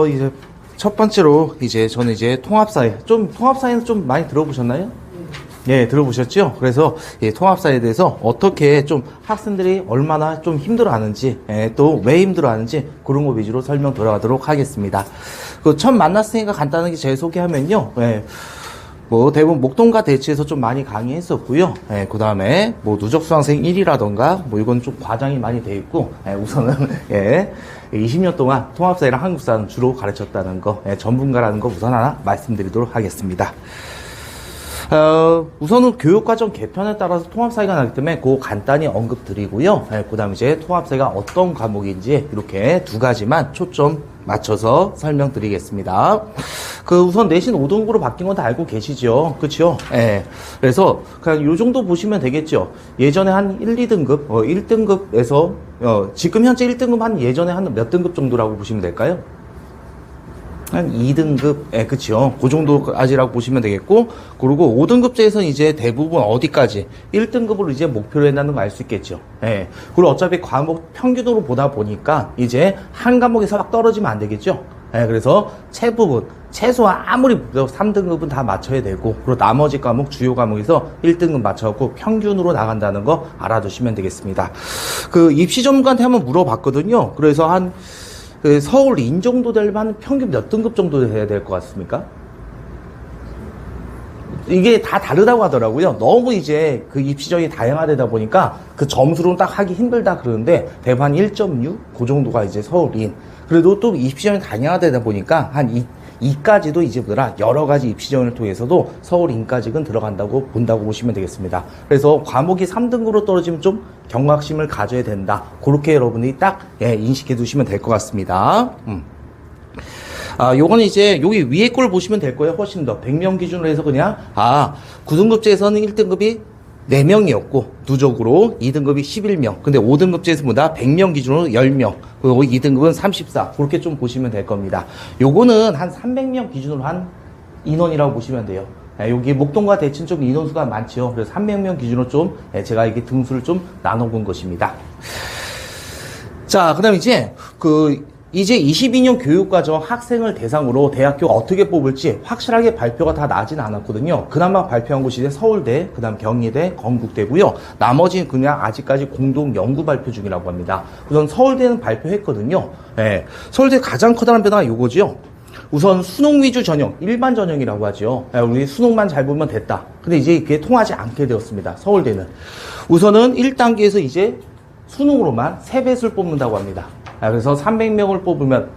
이제 첫 번째로 이제 저는 이제 통합사회 통합사회는 좀 많이 들어보셨나요? 예, 들어보셨죠? 그래서 예, 통합사회에 대해서 어떻게 좀 학생들이 얼마나 좀 힘들어하는지, 또 왜 힘들어하는지 그런 거 위주로 설명 들어가도록 하겠습니다. 그 처음 만났으니까 간단하게 제 소개하면요. 예, 뭐 대부분 목동과 대치에서 좀 많이 강의했었고요. 예, 그 다음에 뭐 누적 수강생 1위라던가 뭐 이건 좀 과장이 많이 돼 있고, 우선은 예, 20년 동안 통합사회랑 한국사는 주로 가르쳤다는 거, 전문가라는 거 우선 하나 말씀드리도록 하겠습니다. 우선은 교육과정 개편에 따라서 통합사회가 나기 때문에 그거 간단히 언급드리고요. 그 다음에 이제 통합사회가 어떤 과목인지 이렇게 두 가지만 초점 맞춰서 설명드리겠습니다. 우선 내신 5등급으로 바뀐 건 다 알고 계시죠? 그쵸? 예. 그래서 그냥 요 정도 보시면 되겠죠? 예전에 한 1, 2등급, 1등급에서, 지금 현재 1등급 한 예전에 한 몇 등급 정도라고 보시면 될까요? 한 2등급, 그쵸. 그 정도까지라고 보시면 되겠고, 그리고 5등급제에서는 이제 대부분 어디까지? 1등급으로 이제 목표로 해놨는 거 알 수 있겠죠. 그리고 어차피 과목 평균으로 보다 보니까 이제 한 과목에서 막 떨어지면 안 되겠죠. 그래서 최소한 아무리 3등급은 다 맞춰야 되고, 그리고 나머지 과목, 주요 과목에서 1등급 맞춰갖고 평균으로 나간다는 거 알아두시면 되겠습니다. 입시 전문가한테 한번 물어봤거든요. 그래서 서울 인정도 되려면 평균 몇 등급 정도 돼야 될 것 같습니까? 이게 다 다르다고 하더라고요. 너무 이제 입시정이 다양화되다 보니까 점수로는 딱 하기 힘들다 그러는데 대부분 한 1.6? 그 정도가 이제 서울인. 그래도 또 입시정이 다양화되다 보니까 한 2까지도 이제 여러 가지 입시정을 통해서도 서울인까지는 들어간다고 본다고 보시면 되겠습니다. 그래서 과목이 3등급으로 떨어지면 좀 경각심을 가져야 된다. 그렇게 여러분이 딱 인식해 두시면 될 것 같습니다. 요거는 이제 여기 위에 걸 보시면 될 거예요. 훨씬 더 100명 기준으로 해서 그냥 9등급제에서는 1등급이 4명이었고 누적으로 2등급이 11명. 근데 5등급제에서 보다 100명 기준으로 10명. 그리고 2등급은 34. 그렇게 좀 보시면 될 겁니다. 요거는 한 300명 기준으로 한 인원이라고 보시면 돼요. 여기 목동과 대치는 좀 인원수가 많죠. 그래서 300명 기준으로 좀 제가 이게 등수를 좀 나눠본 것입니다. 자, 그다음 이제 22년 교육과정 학생을 대상으로 대학교가 어떻게 뽑을지 확실하게 발표가 다 나진 않았거든요. 그나마 발표한 곳이 서울대, 그 다음 경희대, 건국대고요. 나머지는 그냥 아직까지 공동 연구 발표 중이라고 합니다. 우선 서울대는 발표했거든요. 서울대 가장 커다란 변화가 요거죠. 우선 수능 위주 전형, 일반 전형이라고 하죠. 우리 수능만 잘 보면 됐다. 근데 이제 그게 통하지 않게 되었습니다. 서울대는. 우선은 1단계에서 이제 수능으로만 3배수를 뽑는다고 합니다. 그래서 300명을 뽑으면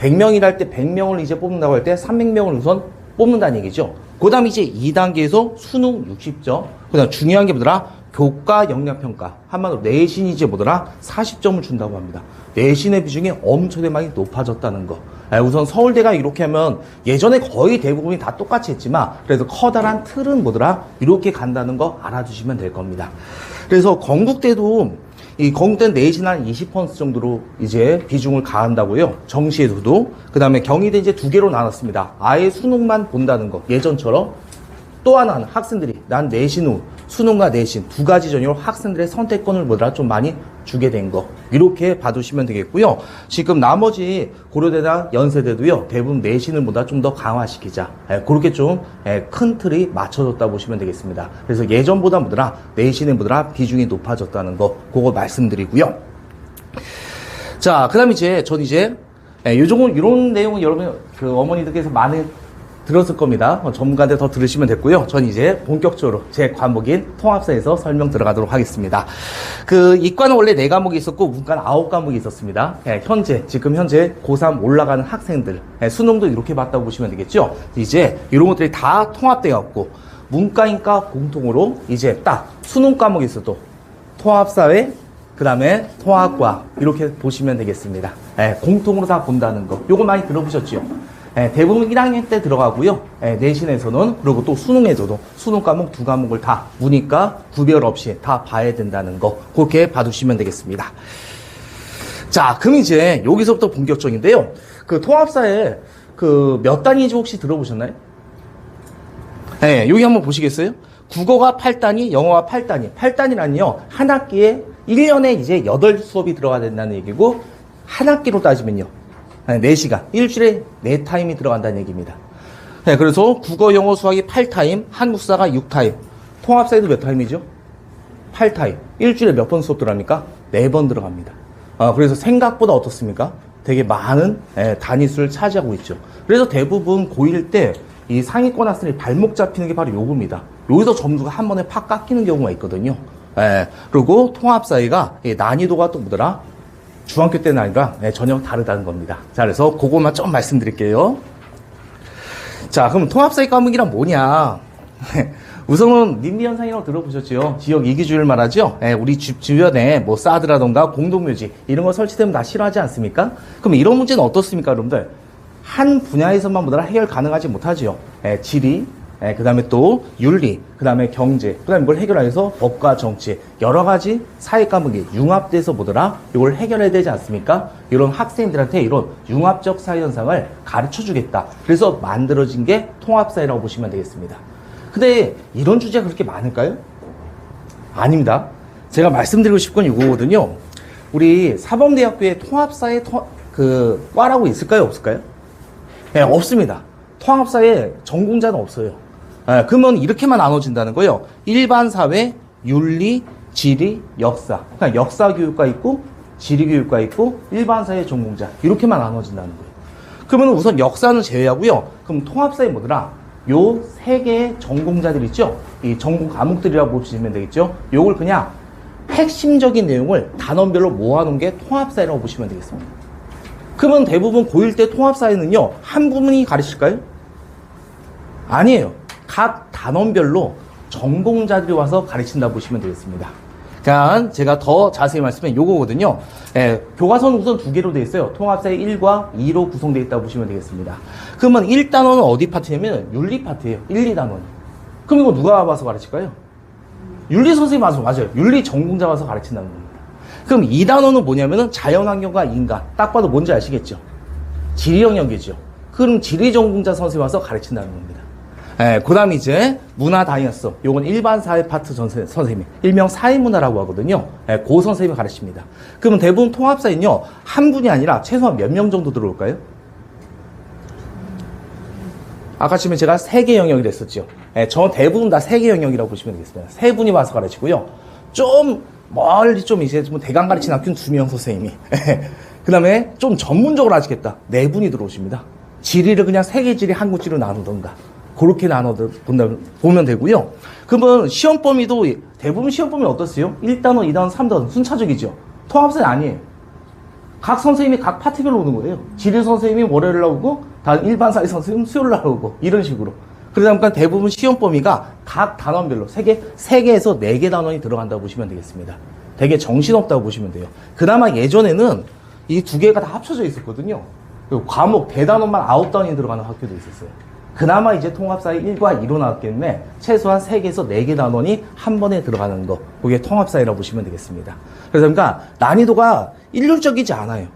100명이랄 때 100명을 이제 뽑는다고 할 때 300명을 우선 뽑는다는 얘기죠. 그 다음 이제 2단계에서 수능 60점. 그 다음 중요한 게 뭐더라? 교과 역량평가. 한마디로 내신이 이제 40점을 준다고 합니다. 내신의 비중이 엄청나게 많이 높아졌다는 거. 우선 서울대가 이렇게 하면 예전에 거의 대부분이 다 똑같이 했지만 그래서 커다란 틀은 이렇게 간다는 거 알아두시면 될 겁니다. 그래서 건국대도 건국대는 내신 한 20% 정도로 이제 비중을 가한다고요. 정시에서도. 그 다음에 경희대 이제 2개로 나눴습니다. 아예 수능만 본다는 거. 예전처럼. 또 하나는 학생들이 난 내신 후 수능과 내신 두 가지 전형으로 학생들의 선택권을 좀 많이 주게 된 거. 이렇게 봐두시면 되겠고요. 지금 나머지 고려대나 연세대도요. 대부분 내신을 좀 더 강화시키자. 그렇게 좀 큰 틀이 맞춰졌다 보시면 되겠습니다. 그래서 예전보다 내신의 비중이 높아졌다는 거. 그거 말씀드리고요. 자, 그 다음에 저는 이런 내용은 여러분 어머니들께서 많이 들었을 겁니다. 전문가한테 더 들으시면 됐고요. 전 이제 본격적으로 제 과목인 통합사에서 설명 들어가도록 하겠습니다. 이과는 원래 4과목이 있었고 문과는 9과목이 있었습니다. 지금 현재 고3 올라가는 학생들 수능도 이렇게 봤다고 보시면 되겠죠. 이제 이런 것들이 다 통합되었고 문과인과 공통으로 이제 딱 수능 과목이 있어도 통합사회 그 다음에 통합과 이렇게 보시면 되겠습니다. 공통으로 다 본다는 거. 요거 많이 들어보셨죠? 대부분 1학년 때 들어가고요. 내신에서는 그리고 또 수능에서도 수능 과목 2과목을 다 문이과 구별 없이 다 봐야 된다는 거 그렇게 봐두시면 되겠습니다. 자, 그럼 이제 여기서부터 본격적인데요. 통합사에 몇 단위인지 혹시 들어보셨나요? 여기 한번 보시겠어요? 국어가 8단위, 영어가 8단위. 8단위라니요. 한 학기에 1년에 이제 8수업이 들어가야 된다는 얘기고 한 학기로 따지면요. 4시간. 일주일에 4타임이 들어간다는 얘기입니다. 네, 그래서 국어, 영어, 수학이 8타임, 한국사가 6타임. 통합사회도 몇 타임이죠? 8타임. 일주일에 몇 번 수업 들어갑니까? 4번 들어갑니다. 그래서 생각보다 어떻습니까? 되게 많은 단위수를 차지하고 있죠. 그래서 대부분 고1 때 이 상위권 학생이 발목 잡히는 게 바로 요겁니다. 여기서 점수가 한 번에 팍 깎이는 경우가 있거든요. 그리고 통합사회가 난이도가 또 뭐더라? 중학교 때는 아니라 전혀 다르다는 겁니다. 자, 그래서 그것만 좀 말씀드릴게요. 자, 그럼 통합사회 과목이란 뭐냐? 우선은 님비 현상이라고 들어보셨죠? 지역 이기주의를 말하죠? 우리 집 주변에 뭐 사드라던가 공동묘지 이런 거 설치되면 다 싫어하지 않습니까? 그럼 이런 문제는 어떻습니까, 여러분들? 한 분야에서만 보더라 해결 가능하지 못하지요. 지리, 그 다음에 또 윤리, 그 다음에 경제, 그 다음에 이걸 해결하면서 법과 정치, 여러 가지 사회 과목이 융합돼서 뭐더라? 이걸 해결해야 되지 않습니까? 이런 학생들한테 이런 융합적 사회 현상을 가르쳐 주겠다. 그래서 만들어진 게 통합사회라고 보시면 되겠습니다. 근데 이런 주제가 그렇게 많을까요? 아닙니다. 제가 말씀드리고 싶은 건 이거거든요. 우리 사범대학교에 통합사회 과라고 있을까요? 없을까요? 네, 없습니다. 통합사회 전공자는 없어요. 그러면 이렇게만 나눠진다는 거예요. 일반 사회, 윤리, 지리, 역사. 그러니까 역사 교육과 있고, 지리 교육과 있고, 일반 사회 전공자. 이렇게만 나눠진다는 거예요. 그러면 우선 역사는 제외하고요. 그럼 통합사회 뭐더라? 요 세 개의 전공자들 있죠? 이 전공 과목들이라고 보시면 되겠죠? 요걸 그냥 핵심적인 내용을 단원별로 모아놓은 게 통합사회라고 보시면 되겠습니다. 그러면 대부분 고1 때 통합사회는요, 한 분이 가르칠까요? 아니에요. 각 단원별로 전공자들이 와서 가르친다고 보시면 되겠습니다. 그러니까 제가 더 자세히 말씀드리면 요거거든요. 교과서는 우선 2개로 되어 있어요. 통합사회 1과 2로 구성되어 있다고 보시면 되겠습니다. 그러면 1단원은 어디 파트냐면 윤리 파트예요. 1, 2단원. 그럼 이거 누가 와서 가르칠까요? 윤리 선생님 와서, 맞아요. 윤리 전공자 와서 가르친다는 겁니다. 그럼 2단원은 뭐냐면은 자연환경과 인간. 딱 봐도 뭔지 아시겠죠? 지리 영역이죠. 그럼 지리 전공자 선생님 와서 가르친다는 겁니다. 그 다음 이제 문화 다이어스. 요건 일반 사회 파트 선생님이 일명 사회문화라고 하거든요. 고 선생님이 가르칩니다. 그러면 대부분 통합사회는요, 한 분이 아니라 최소한 몇 명 정도 들어올까요? 아까 지금 제가 3개 영역이라 했었죠. 저 대부분 다 3개 영역이라고 보시면 되겠습니다. 3분이 와서 가르치고요. 좀 멀리 좀 이제 좀 대강 가르치는 학교는 2명 선생님이. 그 다음에 좀 전문적으로 하시겠다. 4분이 들어오십니다. 지리를 그냥 3개 지리, 한국 지리로 나누던가. 그렇게 보면 되고요. 그러면 시험 범위도 대부분 시험 범위 어떻어요? 1단원, 2단원, 3단원 순차적이죠. 통합사회 아니에요. 각 선생님이 각 파트별로 오는 거예요. 지리 선생님이 월요일 나오고 다른 일반 사회 선생님 수요일 나오고 이런 식으로. 그러다 보니까 대부분 시험 범위가 각 단원별로 3개에서 4개 단원이 들어간다고 보시면 되겠습니다. 되게 정신없다고 보시면 돼요. 그나마 예전에는 이 2개가 다 합쳐져 있었거든요. 과목 대단원만 9단원이 들어가는 학교도 있었어요. 그나마 이제 통합사회 1과 2로 나왔기 때문에 최소한 3개에서 4개 단원이 한 번에 들어가는 거, 그게 통합사회라고 보시면 되겠습니다. 그래서 그러니까 난이도가 일률적이지 않아요.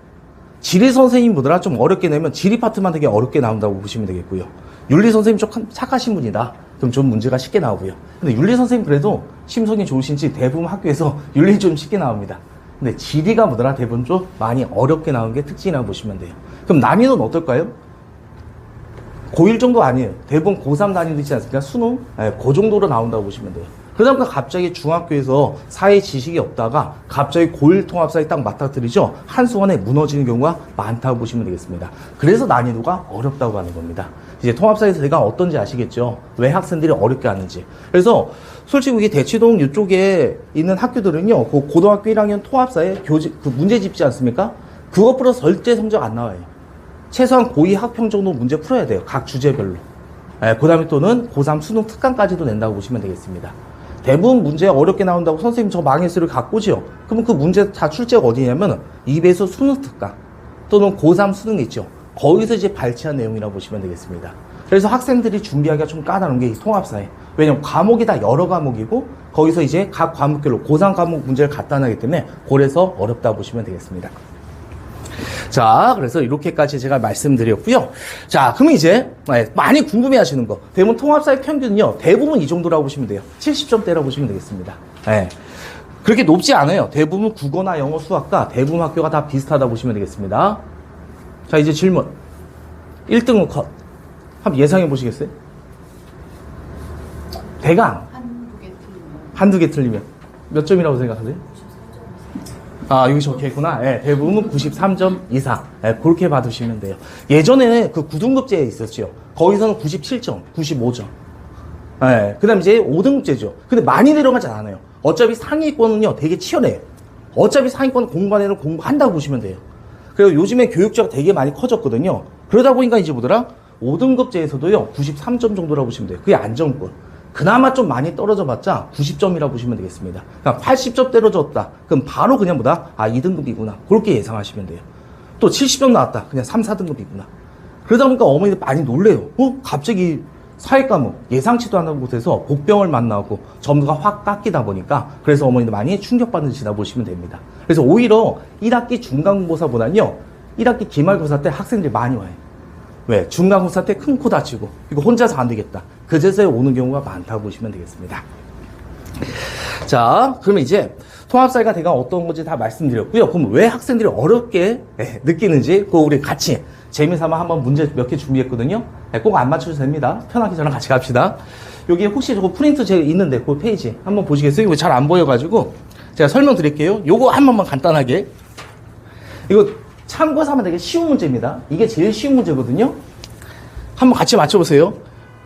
지리 선생님보다 좀 어렵게 내면 지리 파트만 되게 어렵게 나온다고 보시면 되겠고요. 윤리 선생님 조금 착하신 분이다. 그럼 좀 문제가 쉽게 나오고요. 근데 윤리 선생님 그래도 심성이 좋으신지 대부분 학교에서 윤리 좀 쉽게 나옵니다. 근데 지리가 뭐더라 대부분 좀 많이 어렵게 나오는 게 특징이라고 보시면 돼요. 그럼 난이도는 어떨까요? 고1 정도 아니에요. 대부분 고3 난이도 있지 않습니까? 수능? 그 정도로 나온다고 보시면 돼요. 그러다 보니까 갑자기 중학교에서 사회 지식이 없다가 갑자기 고1 통합사회 딱 맞닥뜨리죠? 한순간에 무너지는 경우가 많다고 보시면 되겠습니다. 그래서 난이도가 어렵다고 하는 겁니다. 이제 통합사회에서 제가 어떤지 아시겠죠? 왜 학생들이 어렵게 하는지. 그래서 솔직히 이게 대치동 이쪽에 있는 학교들은요, 그 고등학교 1학년 통합사회 그 문제 집지 않습니까? 그것 플러스 절대 성적 안 나와요. 최소한 고2 학평 정도 문제 풀어야 돼요. 각 주제별로. 그 다음에 또는 고3 수능 특강까지도 낸다고 보시면 되겠습니다. 대부분 문제 어렵게 나온다고 선생님 저 망했어를 갖고지요. 그러면 그 문제 다 출제가 어디냐면 입에서 수능 특강 또는 고3 수능 있죠. 거기서 이제 발췌한 내용이라고 보시면 되겠습니다. 그래서 학생들이 준비하기가 좀 까다로운 게 이 통합사회. 왜냐면 과목이 다 여러 과목이고 거기서 이제 각 과목별로 고3 과목 문제를 갖다 놔기 때문에 그래서 어렵다고 보시면 되겠습니다. 자, 그래서 이렇게까지 제가 말씀드렸고요. 자, 그럼 이제 많이 궁금해 하시는 거. 대부분 통합사회 평균은요. 대부분 이 정도라고 보시면 돼요. 70점대라고 보시면 되겠습니다. 그렇게 높지 않아요. 대부분 국어나 영어, 수학과 대부분 학교가 다 비슷하다 보시면 되겠습니다. 자, 이제 질문. 1등은 컷. 한번 예상해 보시겠어요? 대강. 한두 개 틀리면. 몇 점이라고 생각하세요? 여기 적혀있구나. 예, 대부분 93점 이상. 예, 그렇게 받으시면 돼요. 예전에는 그 9등급제에 있었죠. 거기서는 97점, 95점. 예, 그 다음 이제 5등급제죠. 근데 많이 내려가지 않아요. 어차피 상위권은요, 되게 치열해요. 어차피 상위권 공부반에는 공부한다고 보시면 돼요. 그리고 요즘에 교육자가 되게 많이 커졌거든요. 그러다 보니까 이제 뭐더라? 5등급제에서도요, 93점 정도라고 보시면 돼요. 그게 안정권. 그나마 좀 많이 떨어져 봤자 90점이라고 보시면 되겠습니다. 그러니까 80점 떨어졌다. 그럼 바로 그냥 뭐다? 2등급이구나. 그렇게 예상하시면 돼요. 또 70점 나왔다. 그냥 3, 4등급이구나. 그러다 보니까 어머니들 많이 놀래요. 갑자기 사회과목 예상치도 않은 곳에서 복병을 만나고 점수가 확 깎이다 보니까 그래서 어머니들 많이 충격받으시다 보시면 됩니다. 그래서 오히려 1학기 중간고사보다는요 1학기 기말고사 때 학생들이 많이 와요. 왜? 중간고사 때 큰 코 다치고 이거 혼자서 안 되겠다. 그제서야 오는 경우가 많다고 보시면 되겠습니다. 자, 그러면 이제 통합사회가 대강 어떤 건지 다 말씀드렸고요. 그럼 왜 학생들이 어렵게 느끼는지 그거 우리 같이 재미삼아 한번 문제 몇 개 준비했거든요. 꼭 안 맞춰도 됩니다. 편하게 저랑 같이 갑시다. 여기 혹시 저거 프린트 제가 있는데 그 페이지 한번 보시겠어요? 이거 잘 안 보여가지고 제가 설명드릴게요. 요거 한 번만 간단하게. 이거 참고해서 하면 되게 쉬운 문제입니다. 이게 제일 쉬운 문제거든요. 한번 같이 맞춰보세요.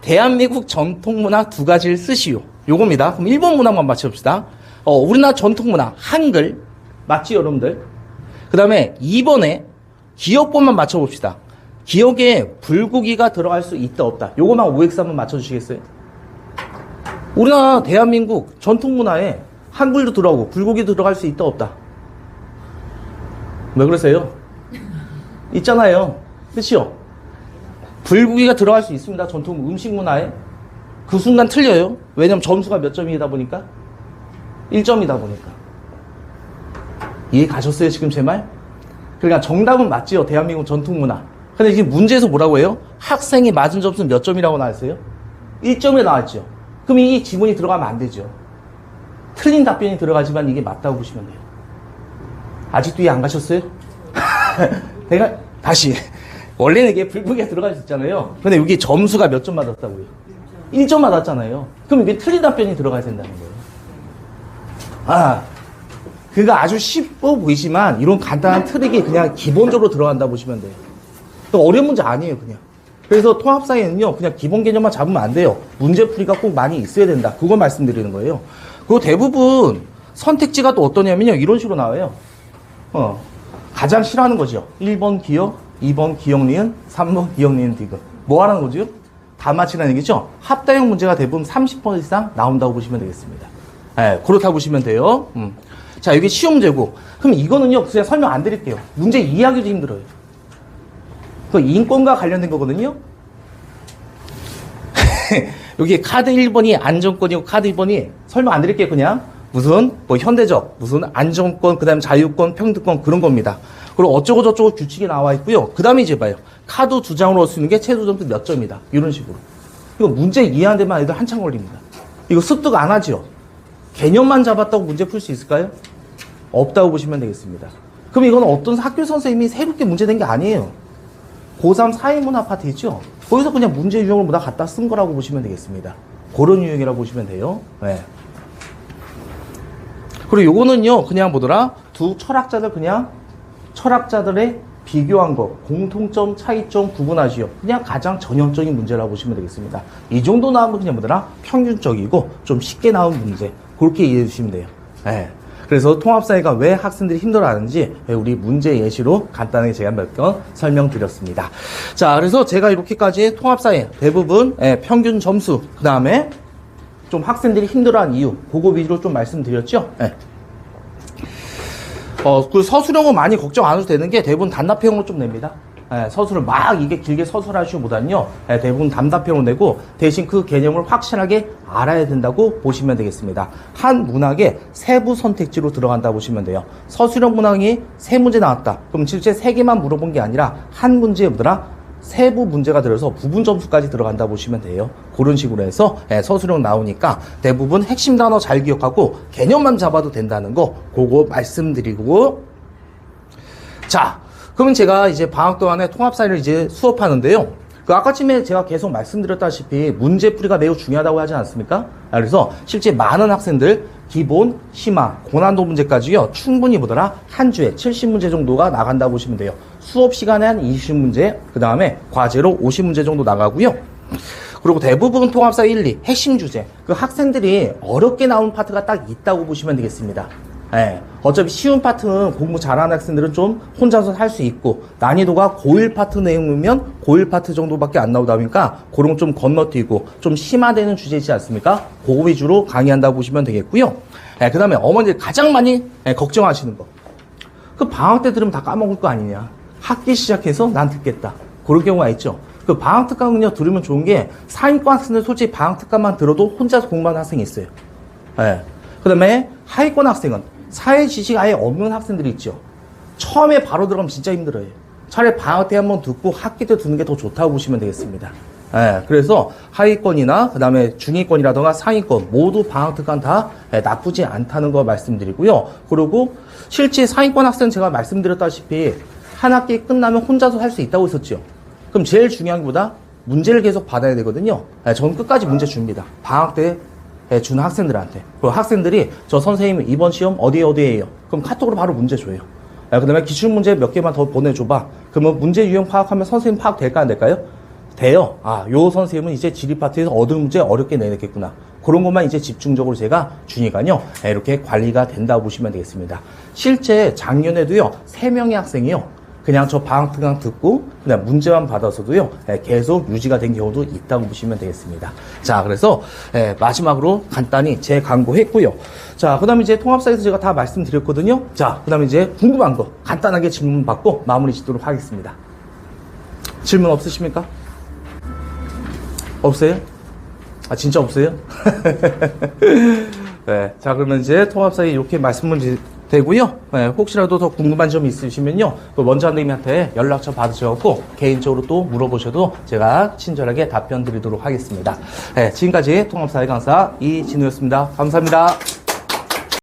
대한민국 전통문화 두 가지를 쓰시오. 요겁니다. 그럼 1번 문항만 맞춰봅시다. 우리나라 전통문화 한글 맞지 여러분들? 그 다음에 2번에 기억법만 맞춰봅시다. 기억에 불고기가 들어갈 수 있다 없다. 요거만 OX 한번 맞춰주시겠어요? 우리나라 대한민국 전통문화에 한글도 들어가고 불고기도 들어갈 수 있다 없다. 왜 그러세요? 있잖아요. 그치요? 불고기가 들어갈 수 있습니다. 전통 음식 문화에. 그 순간 틀려요. 왜냐면 점수가 몇 점이다 보니까? 1점이다 보니까. 이해 가셨어요? 지금 제 말? 그러니까 정답은 맞지요. 대한민국 전통 문화. 근데 지금 문제에서 뭐라고 해요? 학생이 맞은 점수는 몇 점이라고 나왔어요? 1점이 나왔죠. 그럼 이 지문이 들어가면 안 되죠. 틀린 답변이 들어가지만 이게 맞다고 보시면 돼요. 아직도 이해 안 가셨어요? 내가 다시 원래는 이게 불고기가 들어갈 수 있잖아요. 근데 여기 점수가 몇 점 맞았다고요? 1점 맞았잖아요. 그럼 이게 틀린 답변이 들어가야 된다는 거예요. 그거 아주 쉽고 보이지만 이런 간단한 트릭이 그냥 기본적으로 들어간다 보시면 돼요. 또 어려운 문제 아니에요, 그냥. 그래서 통합사회는요, 그냥 기본 개념만 잡으면 안 돼요. 문제풀이가 꼭 많이 있어야 된다. 그걸 말씀드리는 거예요. 그리고 대부분 선택지가 또 어떠냐면요, 이런 식으로 나와요. 가장 싫어하는 거죠. 1번 기억, 2번 기억 니은, 3번 기억 니은 디귿. 뭐 하라는 거죠? 다 맞히라는 얘기죠? 합다형 문제가 대부분 30% 이상 나온다고 보시면 되겠습니다. 그렇다고 보시면 돼요. 자, 여기 시험 문제고. 그럼 이거는요, 그냥 설명 안 드릴게요. 문제 이해하기도 힘들어요. 그 인권과 관련된 거거든요. 여기 카드 1번이 안정권이고 카드 2번이 설명 안 드릴게요, 그냥. 무슨, 현대적, 무슨 안정권, 그 다음에 자유권, 평등권, 그런 겁니다. 그리고 어쩌고저쩌고 규칙이 나와 있고요. 그 다음에 이제 봐요. 카드 두 장으로 쓸 수 있는 게 최소 점수 몇 점이다. 이런 식으로. 이거 문제 이해하는 데만 해도 한참 걸립니다. 이거 습득 안 하죠? 개념만 잡았다고 문제 풀 수 있을까요? 없다고 보시면 되겠습니다. 그럼 이건 어떤 학교 선생님이 새롭게 문제 낸 게 아니에요. 고3 사회문화 파트 있죠? 거기서 그냥 문제 유형을 뭐다 갖다 쓴 거라고 보시면 되겠습니다. 그런 유형이라고 보시면 돼요. 네. 그리고 요거는요, 그냥 뭐더라? 두 철학자들 그냥 철학자들의 비교한 거, 공통점, 차이점 구분하시오. 그냥 가장 전형적인 문제라고 보시면 되겠습니다. 이 정도 나오면 그냥 뭐더라? 평균적이고 좀 쉽게 나온 문제. 그렇게 이해해 주시면 돼요. 네. 그래서 통합사회가 왜 학생들이 힘들어하는지 우리 문제 예시로 간단하게 제가 몇 번 설명드렸습니다. 자, 그래서 제가 이렇게까지 통합사회 대부분 평균 점수, 그 다음에 좀 학생들이 힘들어하는 이유, 그거 위주로 좀 말씀드렸죠? 네. 그 서술형은 많이 걱정 안 해도 되는 게 대부분 단답형으로 좀 냅니다. 서술을 막 이게 길게 서술하시기보다는요, 대부분 단답형으로 내고 대신 그 개념을 확실하게 알아야 된다고 보시면 되겠습니다. 한 문항에 세부 선택지로 들어간다 보시면 돼요. 서술형 문항이 세 문제 나왔다. 그럼 실제 세 개만 물어본 게 아니라 한 문제에 뭐더라? 세부 문제가 들어서 부분 점수까지 들어간다 보시면 돼요. 그런 식으로 해서 서술형 나오니까 대부분 핵심 단어 잘 기억하고 개념만 잡아도 된다는 거 그거 말씀드리고, 자, 그러면 제가 이제 방학 동안에 통합사회를 이제 수업하는데요. 그 아까쯤에 제가 계속 말씀드렸다시피 문제풀이가 매우 중요하다고 하지 않습니까? 그래서 실제 많은 학생들 기본, 심화, 고난도 문제까지요. 충분히 보더라 한 주에 70문제 정도가 나간다고 보시면 돼요. 수업 시간에 한 20문제, 그 다음에 과제로 50문제 정도 나가고요. 그리고 대부분 통합사 1, 2 핵심 주제, 그 학생들이 어렵게 나온 파트가 딱 있다고 보시면 되겠습니다. 예, 어차피 쉬운 파트는 공부 잘하는 학생들은 좀 혼자서 할 수 있고, 난이도가 고1 파트 내용이면 고1 파트 정도밖에 안 나오다 보니까 그런 거 좀 건너뛰고 좀 심화되는 주제이지 않습니까? 그거 위주로 강의한다고 보시면 되겠고요. 예, 그 다음에 어머니들 가장 많이 걱정하시는 거, 그 방학 때 들으면 다 까먹을 거 아니냐, 학기 시작해서 난 듣겠다, 그런 경우가 있죠. 그 방학 특강은요, 들으면 좋은 게 상위권 학생들 솔직히 방학 특강만 들어도 혼자서 공부하는 학생이 있어요. 예. 그 다음에 하위권 학생은 사회 지식 아예 없는 학생들이 있죠. 처음에 바로 들어가면 진짜 힘들어요. 차라리 방학 때 한번 듣고 학기 때 듣는 게 더 좋다고 보시면 되겠습니다. 예, 그래서 하위권이나 그 다음에 중위권이라던가 상위권 모두 방학 특강 다 나쁘지 않다는 거 말씀드리고요. 그리고 실제 상위권 학생은 제가 말씀드렸다시피 한 학기 끝나면 혼자서 할 수 있다고 했었죠. 그럼 제일 중요한 것보다 문제를 계속 받아야 되거든요. 저는 끝까지 문제 줍니다. 방학 때 주는 학생들한테. 그리고 학생들이 저 선생님 이번 시험 어디에요? 그럼 카톡으로 바로 문제 줘요. 그 다음에 기출문제 몇 개만 더 보내줘봐. 그러면 문제 유형 파악하면 선생님 파악 될까 안 될까요? 돼요. 아, 요 선생님은 이제 지리 파트에서 얻은 문제 어렵게 내겠구나. 그런 것만 이제 집중적으로 제가 주니까요. 이렇게 관리가 된다고 보시면 되겠습니다. 실제 작년에도요, 3명의 학생이요, 그냥 저 방학 특강 듣고 그냥 문제만 받아서도요, 계속 유지가 된 경우도 있다고 보시면 되겠습니다. 자, 그래서 마지막으로 간단히 제 광고했고요. 자, 그 다음에 이제 통합사에서 제가 다 말씀드렸거든요. 자, 그 다음에 이제 궁금한 거 간단하게 질문 받고 마무리 짓도록 하겠습니다. 질문 없으십니까? 없어요? 아, 진짜 없어요? 네, 자, 그러면 이제 통합사에 이렇게 말씀을 되고요. 네, 혹시라도 더 궁금한 점이 있으시면요, 그 원장님한테 연락처 받으셔서 개인적으로 또 물어보셔도 제가 친절하게 답변 드리도록 하겠습니다. 네, 지금까지 통합사회 강사 이진우였습니다. 감사합니다.